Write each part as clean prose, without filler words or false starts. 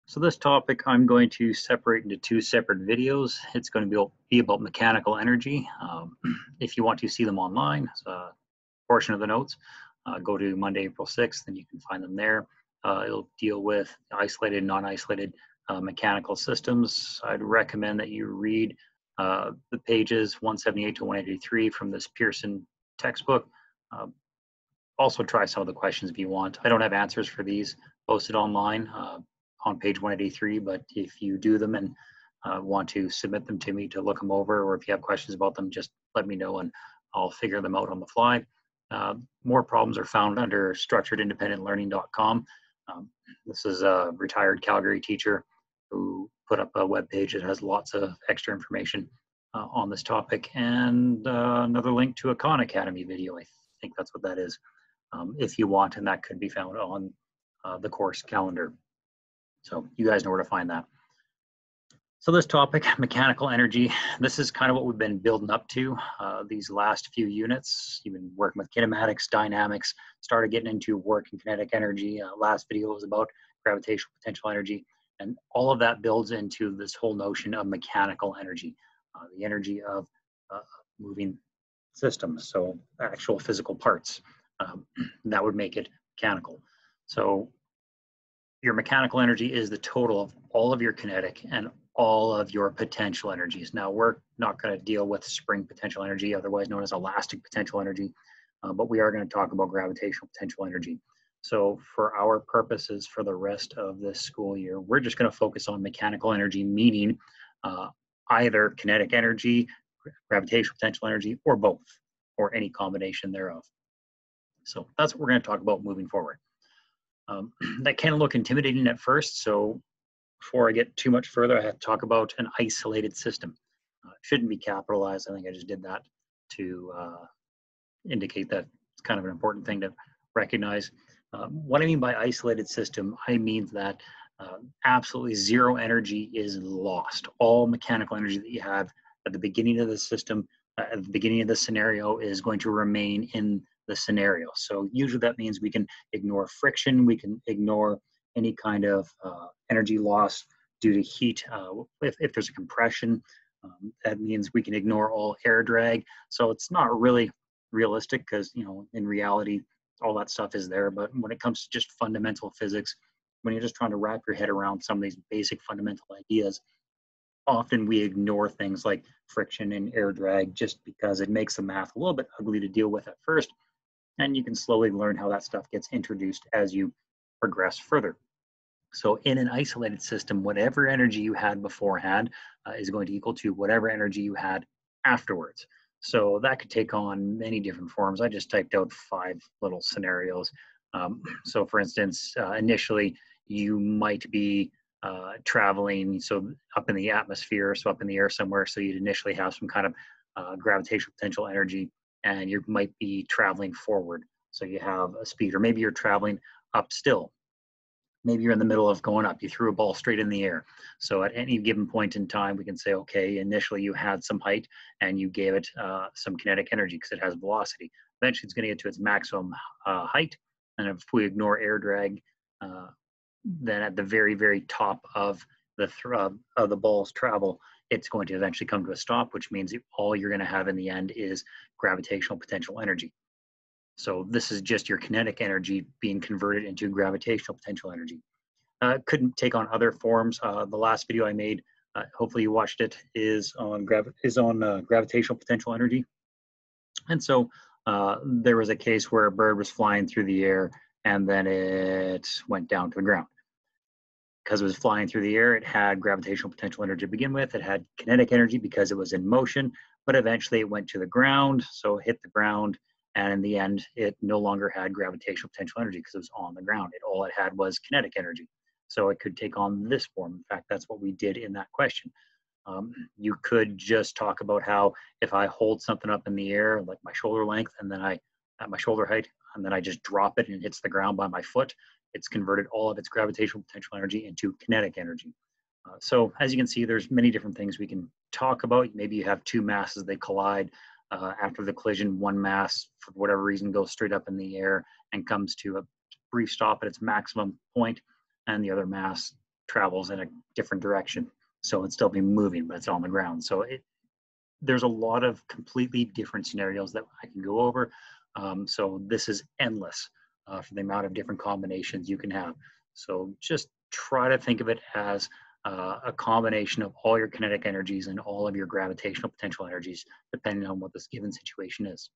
So this topic I'm going to separate into two separate videos. It's going to be about mechanical energy. If you want to see them online, it's a portion of the notes, go to Monday, April 6th, and you can find them there. It'll deal with isolated, non-isolated mechanical systems. I'd recommend that you read the pages 178 to 183 from this Pearson textbook. Also try some of the questions if you want. I don't have answers for these posted online on page 183, but if you do them and want to submit them to me to look them over, or if you have questions about them, just let me know and I'll figure them out on the fly. More problems are found under structuredindependentlearning.com. This is a retired Calgary teacher who put up a web page that has lots of extra information on this topic, and another link to a Khan Academy video. I think that's what that is. If you want, and that could be found on the course calendar. So you guys know where to find that. So this topic, mechanical energy, this is kind of what we've been building up to these last few units. You've been working with kinematics, dynamics, started getting into working kinetic energy. Last video was about gravitational potential energy, and all of that builds into this whole notion of mechanical energy, the energy of moving systems, so actual physical parts. That would make it mechanical. So your mechanical energy is the total of all of your kinetic and all of your potential energies. Now, we're not going to deal with spring potential energy, otherwise known as elastic potential energy, but we are going to talk about gravitational potential energy. So for our purposes for the rest of this school year, we're just going to focus on mechanical energy, meaning either kinetic energy, gravitational potential energy, or both, or any combination thereof. So that's what we're going to talk about moving forward. That can look intimidating at first, so before I get too much further, I have to talk about an isolated system. It shouldn't be capitalized. I think I just did that to indicate that it's kind of an important thing to recognize. What I mean by isolated system, I mean that absolutely zero energy is lost. All mechanical energy that you have at the beginning of the system, at the beginning of the scenario, is going to remain in the scenario. So usually that means we can ignore friction, we can ignore any kind of energy loss due to heat. If there's a compression, that means we can ignore all air drag. So it's not really realistic because, you know, in reality, all that stuff is there. But when it comes to just fundamental physics, when you're just trying to wrap your head around some of these basic fundamental ideas, often we ignore things like friction and air drag just because it makes the math a little bit ugly to deal with at first. And you can slowly learn how that stuff gets introduced as you progress further. So in an isolated system, whatever energy you had beforehand is going to equal to whatever energy you had afterwards. So that could take on many different forms. I just typed out 5 little scenarios. So for instance, initially you might be traveling so up in the atmosphere, so up in the air somewhere, so you'd initially have some kind of gravitational potential energy, and you might be traveling forward, so you have a speed, or maybe you're traveling up still. Maybe you're in the middle of going up, you threw a ball straight in the air. So at any given point in time, we can say, okay, initially you had some height and you gave it some kinetic energy because it has velocity. Eventually it's going to get to its maximum height, and if we ignore air drag, then at the very, very top of the ball's travel, it's going to eventually come to a stop, which means all you're going to have in the end is gravitational potential energy. So this is just your kinetic energy being converted into gravitational potential energy. Could take on other forms. The last video I made, hopefully you watched it, is on gravitational potential energy. And so there was a case where a bird was flying through the air and then it went down to the ground. Because it was flying through the air, it had gravitational potential energy to begin with. It had kinetic energy because it was in motion, but eventually it went to the ground, so it hit the ground, and in the end, it no longer had gravitational potential energy because it was on the ground. All it had was kinetic energy. So it could take on this form. In fact, that's what we did in that question. You could just talk about how if I hold something up in the air, like my shoulder length, and then at my shoulder height, and then I just drop it and it hits the ground by my foot, it's converted all of its gravitational potential energy into kinetic energy. So as you can see, there's many different things we can talk about. Maybe you have 2 masses, they collide. After the collision, one mass, for whatever reason, goes straight up in the air and comes to a brief stop at its maximum point, and the other mass travels in a different direction. So it'd still be moving, but it's on the ground. So there's a lot of completely different scenarios that I can go over. So this is endless for the amount of different combinations you can have. So just try to think of it as a combination of all your kinetic energies and all of your gravitational potential energies, depending on what this given situation is.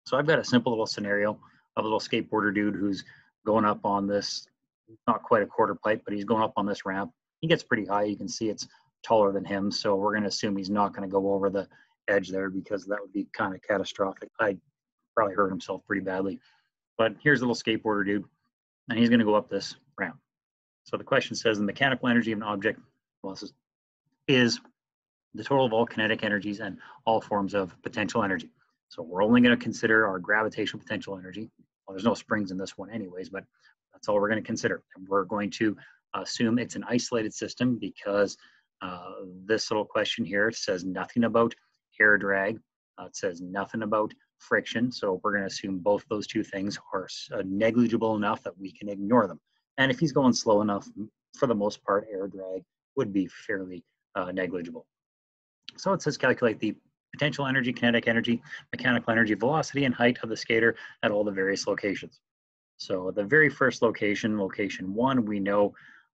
So I've got a simple little scenario of a little skateboarder dude who's going up on this, not quite a quarter pipe, but he's going up on this ramp. He gets pretty high. You can see it's taller than him. So we're going to assume he's not going to go over the edge there, because that would be kind of catastrophic. I'd probably hurt himself pretty badly. But here's a little skateboarder dude, and he's going to go up this ramp. So the question says the mechanical energy of an object is the total of all kinetic energies and all forms of potential energy. So we're only going to consider our gravitational potential energy. Well, there's no springs in this one anyways, but that's all we're going to consider. And we're going to assume it's an isolated system, because this little question here says nothing about air drag. It says nothing about friction. So we're going to assume both those two things are negligible enough that we can ignore them. And if he's going slow enough, for the most part, air drag would be fairly negligible. So it says calculate the potential energy, kinetic energy, mechanical energy, velocity, and height of the skater at all the various locations. So the very first location, location 1, we know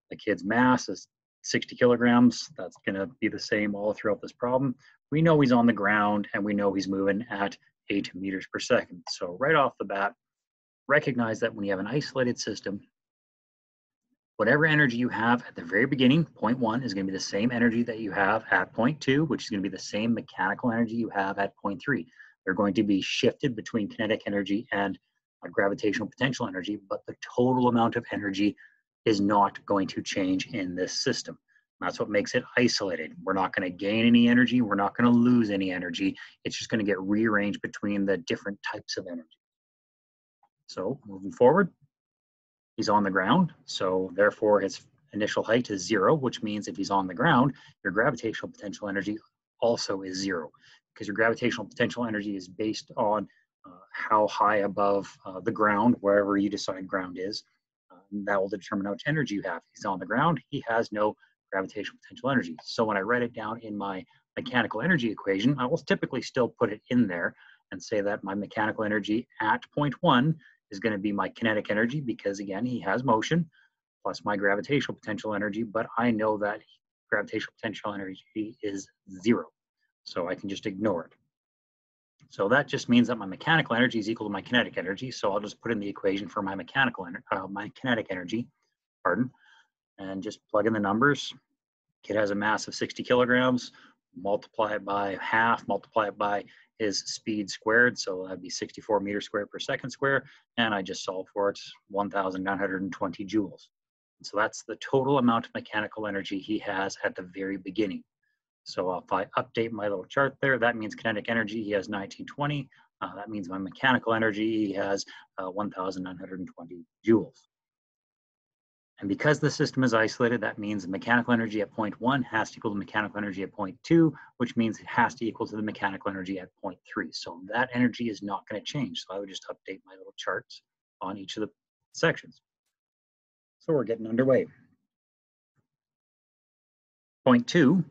the kid's mass is 60 kilograms. That's going to be the same all throughout this problem. We know he's on the ground, and we know he's moving at 8 meters per second. So right off the bat, recognize that when you have an isolated system, whatever energy you have at the very beginning, point 1, is going to be the same energy that you have at point 2, which is going to be the same mechanical energy you have at point 3. They're going to be shifted between kinetic energy and gravitational potential energy, but the total amount of energy is not going to change in this system. That's what makes it isolated. We're not going to gain any energy. We're not going to lose any energy. It's just going to get rearranged between the different types of energy. So moving forward, he's on the ground, so therefore his initial height is 0, which means if he's on the ground, your gravitational potential energy also is 0, because your gravitational potential energy is based on how high above the ground, wherever you decide ground is. That will determine how much energy you have. If he's on the ground, he has no gravitational potential energy. So when I write it down in my mechanical energy equation, I will typically still put it in there and say that my mechanical energy at point 1 is going to be my kinetic energy, because again, he has motion, plus my gravitational potential energy, but I know that gravitational potential energy is 0. So I can just ignore it. So that just means that my mechanical energy is equal to my kinetic energy. So I'll just put in the equation for my my kinetic energy, and just plug in the numbers. Kid has a mass of 60 kilograms, multiply it by half, multiply it by his speed squared, so that'd be 64 meters squared per second square, and I just solve for it, 1,920 joules. So that's the total amount of mechanical energy he has at the very beginning. So if I update my little chart there, that means kinetic energy, he has 1920. That means my mechanical energy, he has 1,920 joules. And because the system is isolated, that means the mechanical energy at point 1 has to equal to mechanical energy at point 2, which means it has to equal to the mechanical energy at point 3. So that energy is not going to change. So I would just update my little charts on each of the sections. So we're getting underway. Point 2,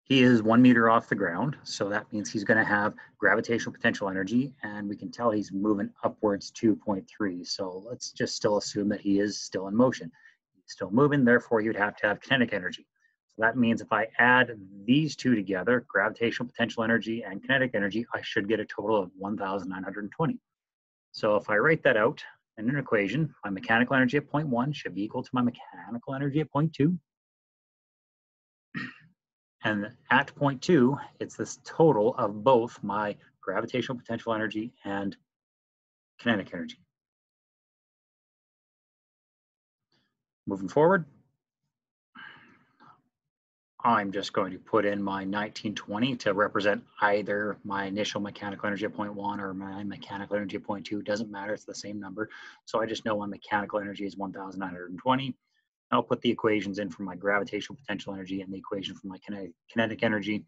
he is 1 meter off the ground. So that means he's going to have gravitational potential energy, and we can tell he's moving upwards to point 3. So let's just still assume that he is still in motion. He's still moving, therefore you'd have to have kinetic energy. So that means if I add these two together, gravitational potential energy and kinetic energy, I should get a total of 1,920. So if I write that out in an equation, my mechanical energy at point 1 should be equal to my mechanical energy at point 2. And at point 2, it's this total of both my gravitational potential energy and kinetic energy. Moving forward, I'm just going to put in my 1920 to represent either my initial mechanical energy at point 1 or my mechanical energy at point 2. It doesn't matter, it's the same number. So I just know my mechanical energy is 1,920. I'll put the equations in for my gravitational potential energy and the equation for my kinetic energy.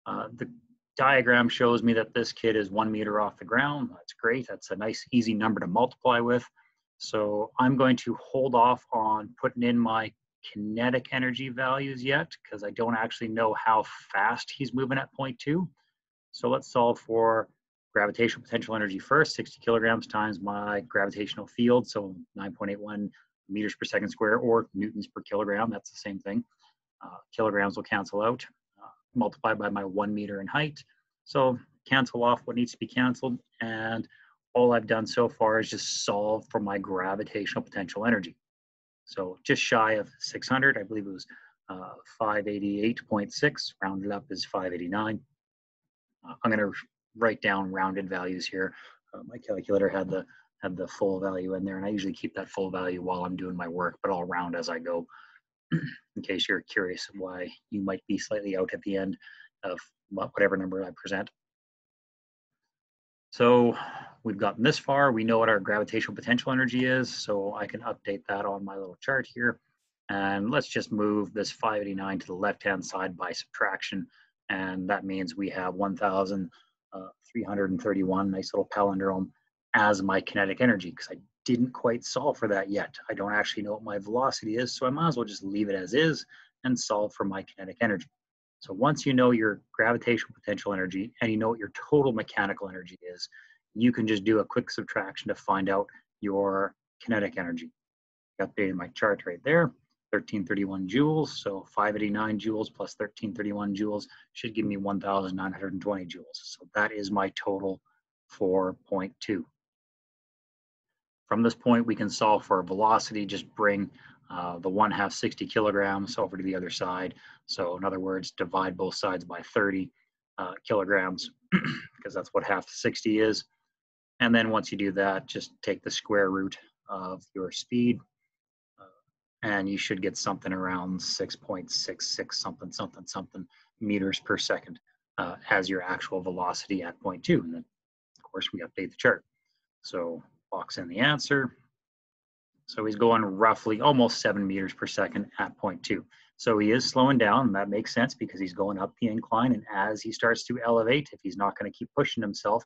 The diagram shows me that this kid is 1 meter off the ground. That's great. That's a nice, easy number to multiply with. So I'm going to hold off on putting in my kinetic energy values yet because I don't actually know how fast he's moving at 0.2. So let's solve for gravitational potential energy first, 60 kilograms times my gravitational field, so 9.81 meters per second square, or newtons per kilogram, that's the same thing. Kilograms will cancel out, multiplied by my 1 meter in height. So cancel off what needs to be canceled, and all I've done so far is just solve for my gravitational potential energy. So just shy of 600, I believe it was 588.6, rounded up is 589. I'm going to write down rounded values here. My calculator had the full value in there, and I usually keep that full value while I'm doing my work, but I'll round as I go in case you're curious why you might be slightly out at the end of whatever number I present. So we've gotten this far. We know what our gravitational potential energy is, so I can update that on my little chart here. And let's just move this 589 to the left-hand side by subtraction. And that means we have 1,331, nice little palindrome, as my kinetic energy, because I didn't quite solve for that yet. I don't actually know what my velocity is, so I might as well just leave it as is and solve for my kinetic energy. So once you know your gravitational potential energy and you know what your total mechanical energy is, you can just do a quick subtraction to find out your kinetic energy. I updated my chart right there, 1331 joules. So 589 joules plus 1331 joules should give me 1,920 joules. So that is my total for 0.2. From this point, we can solve for velocity, just bring the 1/2 60 kilograms over to the other side. So in other words, divide both sides by 30 kilograms, because that's what 1/2 60 is. And then once you do that, just take the square root of your speed, and you should get something around 6.66 something meters per second as your actual velocity at 0.2. And then, of course, we update the chart. So box in the answer. So he's going roughly almost 7 meters per second at 0.2. So he is slowing down, and that makes sense because he's going up the incline, and as he starts to elevate, if he's not going to keep pushing himself,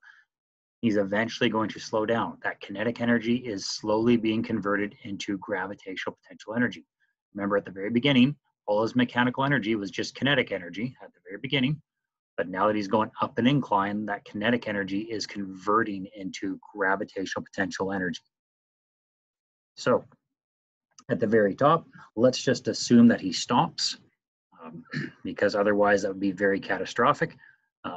he's eventually going to slow down. That kinetic energy is slowly being converted into gravitational potential energy. Remember, at the very beginning, all his mechanical energy was just kinetic energy at the very beginning. But now that he's going up an incline, that kinetic energy is converting into gravitational potential energy. So at the very top, let's just assume that he stops, because otherwise that would be very catastrophic.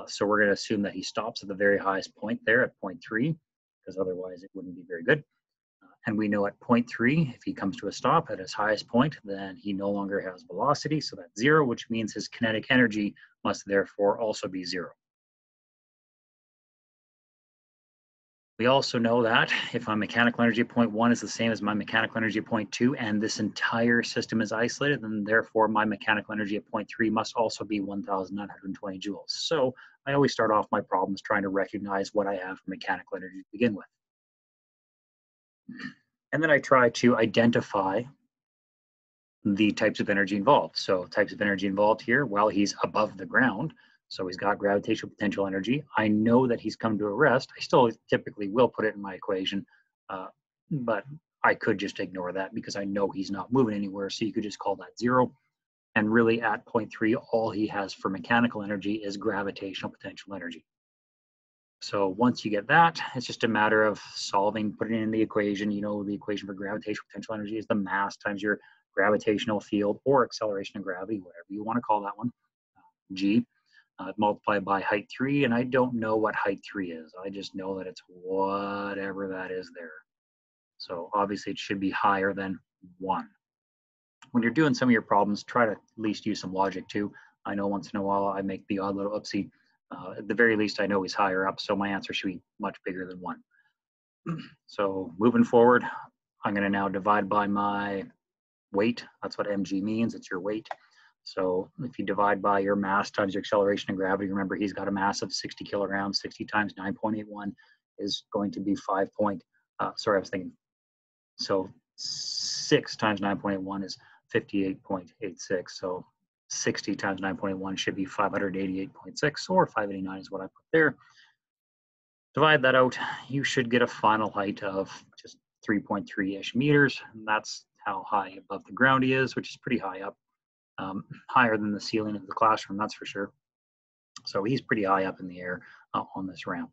So we're going to assume that he stops at the very highest point there at 0.3, because otherwise it wouldn't be very good. And we know at 0.3, if he comes to a stop at his highest point, then he no longer has velocity, so that's 0, which means his kinetic energy must therefore also be 0. We also know that if my mechanical energy at 0.1 is the same as my mechanical energy at 0.2, and this entire system is isolated, then therefore my mechanical energy at 0.3 must also be 1,920 joules. So I always start off my problems trying to recognize what I have for mechanical energy to begin with. And then I try to identify the types of energy involved. So types of energy involved here, well, he's above the ground, so he's got gravitational potential energy. I know that he's come to a rest. I still typically will put it in my equation, but I could just ignore that because I know he's not moving anywhere, so you could just call that 0. And really at 0.3, all he has for mechanical energy is gravitational potential energy. So once you get that, it's just a matter of solving, putting it in the equation. You know, the equation for gravitational potential energy is the mass times your gravitational field or acceleration of gravity, whatever you want to call that one, G, multiplied by height 3. And I don't know what height 3 is. I just know that it's whatever that is there. So obviously it should be higher than 1. When you're doing some of your problems, try to at least use some logic too. I know once in a while I make the odd little oopsie. At the very least, I know he's higher up, so my answer should be much bigger than 1. So moving forward, I'm going to now divide by my weight. That's what mg means. It's your weight. So if you divide by your mass times your acceleration of gravity, remember he's got a mass of 60 kilograms. 60 times 9.81 is going to be 6 times 9.81 is 58.86. So 60 times 9.81 should be 588.6, or 589 is what I put there. Divide that out, you should get a final height of just 3.3-ish meters. And that's how high above the ground he is, which is pretty high up, higher than the ceiling of the classroom, that's for sure. So he's pretty high up in the air on this ramp.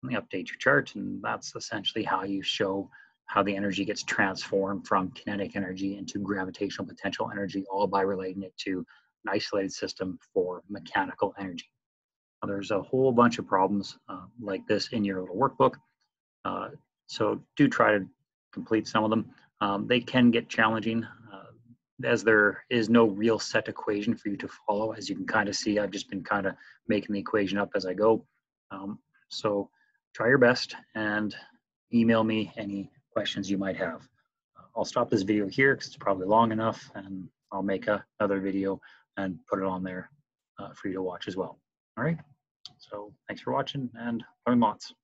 Let me update your chart, and that's essentially how you show how the energy gets transformed from kinetic energy into gravitational potential energy, all by relating it to an isolated system for mechanical energy. Now, there's a whole bunch of problems like this in your little workbook, so do try to complete some of them. They can get challenging as there is no real set equation for you to follow. As you can kind of see, I've just been kind of making the equation up as I go. So try your best and email me any questions you might have. I'll stop this video here because it's probably long enough, and I'll make another video and put it on there for you to watch as well. All right, so thanks for watching, and learn lots.